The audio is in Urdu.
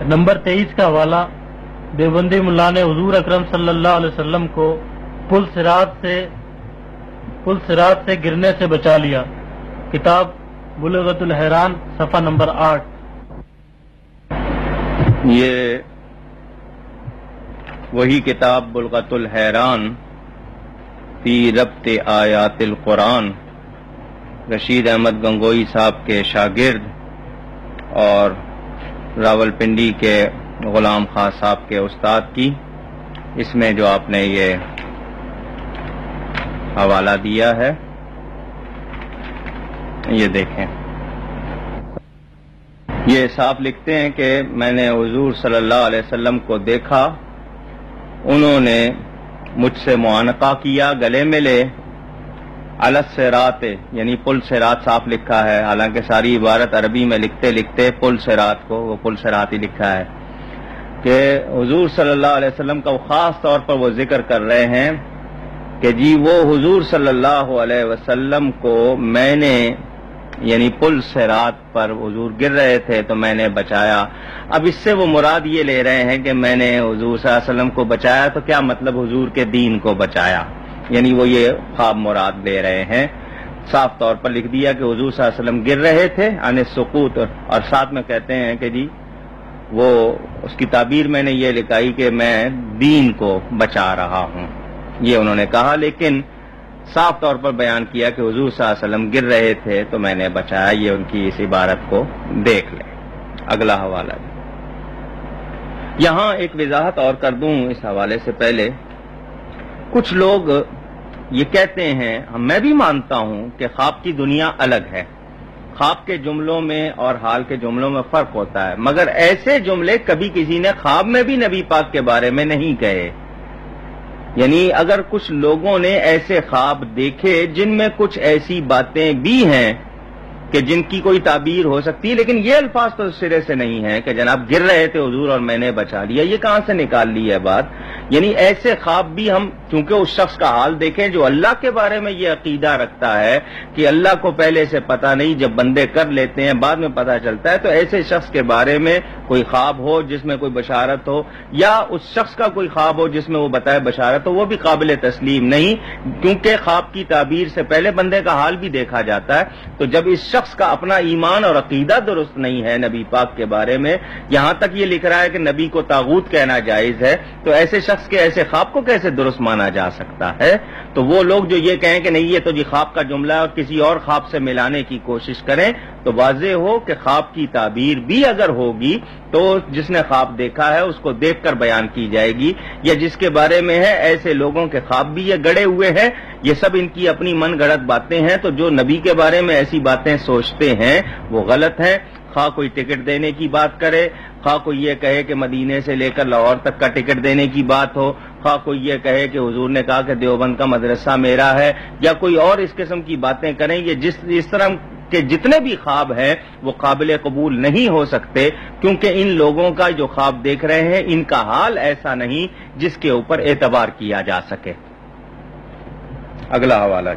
نمبر 23 کا حوالہ، دیوبندی ملا نے حضور اکرم صلی اللہ علیہ وسلم کو پل صراط سے گرنے سے بچا لیا۔ کتاب بلغۃ الحیران، صفحہ نمبر 8۔ یہ وہی کتاب بلغۃ الحیران فی ربط آیات القرآن، رشید احمد گنگوئی صاحب کے شاگرد اور راول پنڈی کے غلام خان صاحب کے استاد کی، اس میں جو آپ نے یہ حوالہ دیا ہے یہ دیکھیں۔ یہ صاحب لکھتے ہیں کہ میں نے حضور صلی اللہ علیہ وسلم کو دیکھا، انہوں نے مجھ سے معانقہ کیا، گلے ملے، علی الصراط یعنی پل صراط صاف لکھا ہے، حالانکہ ساری عبارت عربی میں لکھتے لکھتے پل صراط کو وہ پل صراط ہی لکھا ہے، کہ حضور صلی اللہ علیہ وسلم کا خاص طور پر وہ ذکر کر رہے ہیں کہ جی وہ حضور صلی اللہ علیہ وسلم کو میں نے یعنی پل صراط پر حضور گر رہے تھے تو میں نے بچایا۔ اب اس سے وہ مراد یہ لے رہے ہیں کہ میں نے حضور صلی اللہ علیہ وسلم کو بچایا تو کیا مطلب حضور کے دین کو بچایا، یعنی وہ یہ خواب مراد لے رہے ہیں۔ صاف طور پر لکھ دیا کہ حضور صلی اللہ علیہ وسلم گر رہے تھے عن السقوط، اور ساتھ میں کہتے ہیں کہ جی وہ اس کی تعبیر میں نے یہ لکھائی کہ میں دین کو بچا رہا ہوں، یہ انہوں نے کہا، لیکن صاف طور پر بیان کیا کہ حضور صلی اللہ علیہ وسلم گر رہے تھے تو میں نے بچایا۔ یہ ان کی اس عبارت کو دیکھ لیں۔ اگلا حوالہ یہاں ایک وضاحت اور کر دوں اس حوالے سے پہلے، کچھ لوگ یہ کہتے ہیں، میں بھی مانتا ہوں کہ خواب کی دنیا الگ ہے، خواب کے جملوں میں اور حال کے جملوں میں فرق ہوتا ہے، مگر ایسے جملے کبھی کسی نے خواب میں بھی نبی پاک کے بارے میں نہیں کہے۔ یعنی اگر کچھ لوگوں نے ایسے خواب دیکھے جن میں کچھ ایسی باتیں بھی ہیں کہ جن کی کوئی تعبیر ہو سکتی ہے، لیکن یہ الفاظ تو سرے سے نہیں ہیں کہ جناب گر رہے تھے حضور اور میں نے بچا لیا، یہ کہاں سے نکال لی ہے بات؟ یعنی ایسے خواب بھی ہم چونکہ اس شخص کا حال دیکھیں جو اللہ کے بارے میں یہ عقیدہ رکھتا ہے کہ اللہ کو پہلے سے پتہ نہیں، جب بندے کر لیتے ہیں بعد میں پتہ چلتا ہے، تو ایسے شخص کے بارے میں کوئی خواب ہو جس میں کوئی بشارت ہو، یا اس شخص کا کوئی خواب ہو جس میں وہ بتائے بشارت ہو، وہ بھی قابل تسلیم نہیں، کیونکہ خواب کی تعبیر سے پہلے بندے کا حال بھی دیکھا جاتا ہے۔ تو جب اس شخص کا اپنا ایمان اور عقیدہ درست نہیں ہے نبی پاک کے بارے میں، یہاں تک یہ لکھ رہا ہے کہ نبی کو طاغوت کہنا جائز ہے، تو ایسے شخص کے ایسے خواب کو کیسے درست مانا جا سکتا ہے؟ تو وہ لوگ جو یہ کہیں کہ نہیں یہ تو جی خواب کا جملہ ہے اور کسی اور خواب سے ملانے کی کوشش کریں، تو واضح ہو کہ خواب کی تعبیر بھی اگر ہوگی تو جس نے خواب دیکھا ہے اس کو دیکھ کر بیان کی جائے گی، یا جس کے بارے میں ہے ایسے لوگوں کے خواب بھی یہ گڑے ہوئے ہیں، یہ سب ان کی اپنی من گڑت باتیں ہیں، تو جو نبی کے بارے میں ایسی باتیں سوچتے ہیں وہ غلط ہیں۔ خواہ کوئی ٹکٹ دینے کی بات کرے، خواہ کوئی یہ کہے کہ مدینے سے لے کر لاہور تک کا ٹکٹ دینے کی بات ہو، خواہ کوئی یہ کہے کہ حضور نے کہا کہ دیوبند کا مدرسہ میرا ہے، یا کوئی اور اس قسم کی باتیں کریں، یہ اس طرح کہ جتنے بھی خواب ہیں وہ قابل قبول نہیں ہو سکتے، کیونکہ ان لوگوں کا جو خواب دیکھ رہے ہیں ان کا حال ایسا نہیں جس کے اوپر اعتبار کیا جا سکے۔ اگلا حوالہ